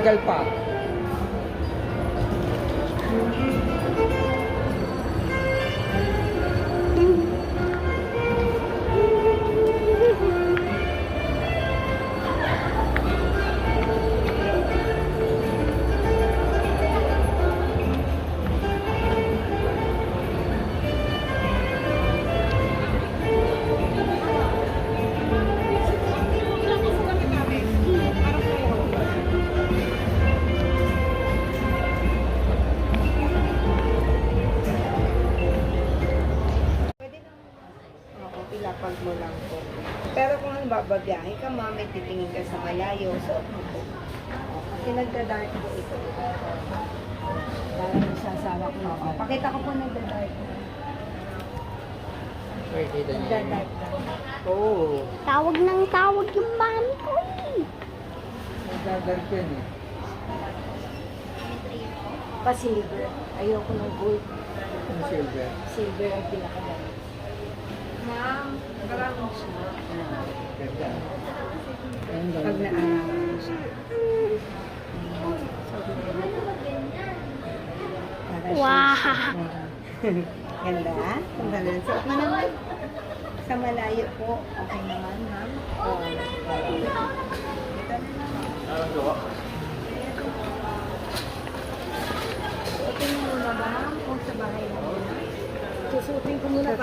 matagal pa. Ilapag mo lang po. Pero kung bababiyahe ka, may titingin ka sa malayo, so, kasi nagda-dark po ito. Parang sasawa ko. Pakita ko po nagda-dark po. Nagda-dark lang. Oo. Tawag ng tawag yung mami ko eh. Nagdadark yan eh. Pa-silver. Ayoko ng gold. Ano silver? Silver ang pinakaganda. Ma'am, maraming siya. Ganda. Pag naarawan mo siya. Para siya. Wow. Ganda. Ganda na. Suot mo naman. Sa malayo po. Okay naman, ma'am. Oo. Ito na naman. Suotin mo muna ba? Kung sa bahay mo. Susutin ko muna.